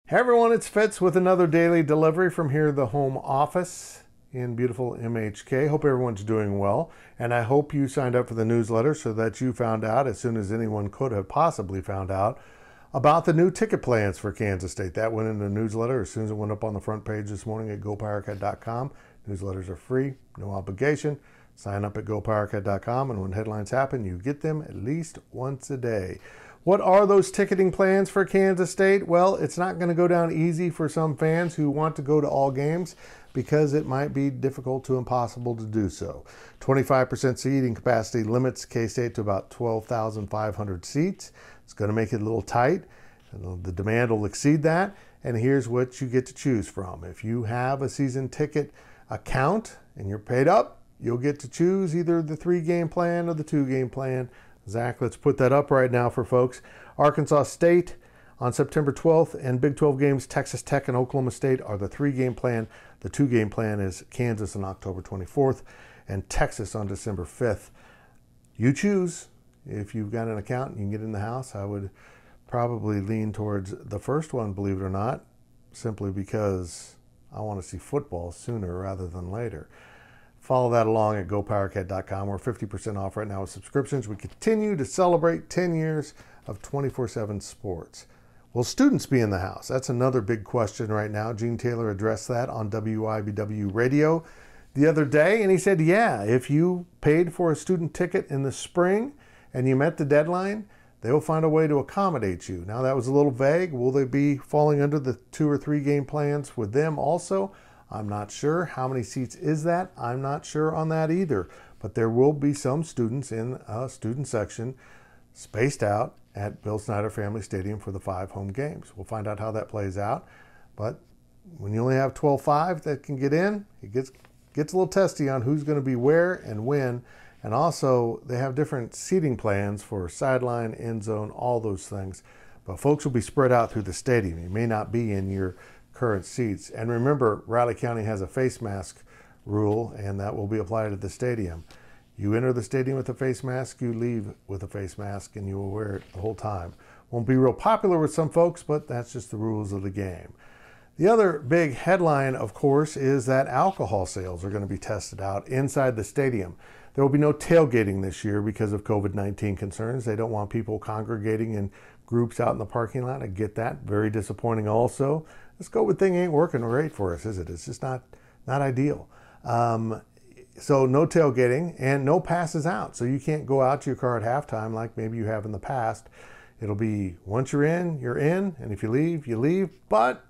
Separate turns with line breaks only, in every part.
Hey everyone, it's Fitz with another daily delivery from here, the home office in beautiful MHK. Hope everyone's doing well, and I hope you signed up for the newsletter so that you found out as soon as anyone could have possibly found out about the new ticket plans for Kansas State. That went in the newsletter as soon as it went up on the front page this morning at GoPowercat's.com. Newsletters are free, no obligation. Sign up at GoPowercat's.com, and when headlines happen, you get them at least once a day. What are those ticketing plans for Kansas State? Well, it's not going to go down easy for some fans who want to go to all games because it might be difficult to impossible to do so. 25% seating capacity limits K-State to about 12,500 seats. It's going to make it a little tight. The demand will exceed that. And here's what you get to choose from. If you have a season ticket account and you're paid up, you'll get to choose either the 3-game plan or the 2-game plan. Zach, let's put that up right now for folks. Arkansas State on September 12th, and Big 12 games, Texas Tech and Oklahoma State are the 3-game plan. The 2-game plan is Kansas on October 24th and Texas on December 5th. You choose. If you've got an account and you can get in the house, I would probably lean towards the first one, believe it or not, simply because I want to see football sooner rather than later. Follow that along at GoPowercat.com. We're 50% off right now with subscriptions. We continue to celebrate 10 years of 24/7 sports. Will students be in the house? That's another big question right now. Gene Taylor addressed that on WIBW radio the other day, and he said, yeah, if you paid for a student ticket in the spring and you met the deadline, they will find a way to accommodate you. Now, that was a little vague. Will they be falling under the 2 or 3 game plans with them also? I'm not sure. How many seats is that? I'm not sure on that either. But there will be some students in a student section spaced out at Bill Snyder Family Stadium for the 5 home games. We'll find out how that plays out. But when you only have 12-5 that can get in, it gets a little testy on who's going to be where and when. And also, they have different seating plans for sideline, end zone, all those things. But folks will be spread out through the stadium. You may not be in your current seats. And remember, Riley County has a face mask rule, and that will be applied at the stadium. You enter the stadium with a face mask, you leave with a face mask, and you will wear it the whole time. Won't be real popular with some folks, but that's just the rules of the game. The other big headline, of course, is that alcohol sales are going to be tested out inside the stadium. There will be no tailgating this year because of COVID-19 concerns. They don't want people congregating in groups out in the parking lot. I get that. Very disappointing also. This COVID thing ain't working great for us, is it? It's just not ideal. So no tailgating and no passes out. So you can't go out to your car at halftime like maybe you have in the past. It'll be once you're in, and if you leave, you leave. But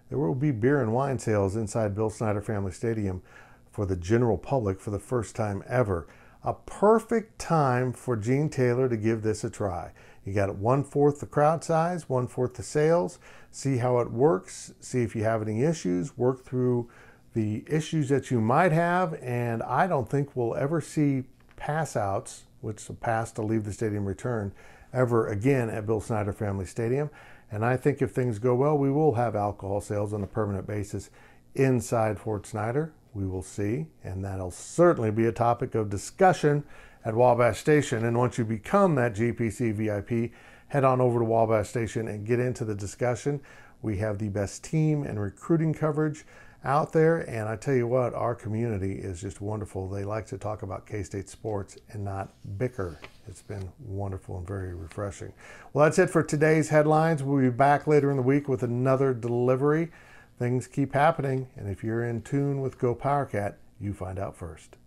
there will be beer and wine sales inside Bill Snyder Family Stadium for the general public for the first time ever. A perfect time for Gene Taylor to give this a try. You got 1/4 the crowd size, 1/4 the sales. See how it works. See if you have any issues. Work through the issues that you might have. And I don't think we'll ever see pass outs, which is a pass to leave the stadium return, ever again at Bill Snyder Family Stadium. And I think if things go well, we will have alcohol sales on a permanent basis inside Fort Snyder. We will see, and that'll certainly be a topic of discussion at Wabash Station. And once you become that GPC VIP, head on over to Wabash Station and get into the discussion. We have the best team and recruiting coverage out there, and I tell you what, our community is just wonderful. They like to talk about K-State sports and not bicker. It's been wonderful and very refreshing. Well, that's it for today's headlines. We'll be back later in the week with another delivery. Things keep happening, and if you're in tune with GoPowercat, you find out first.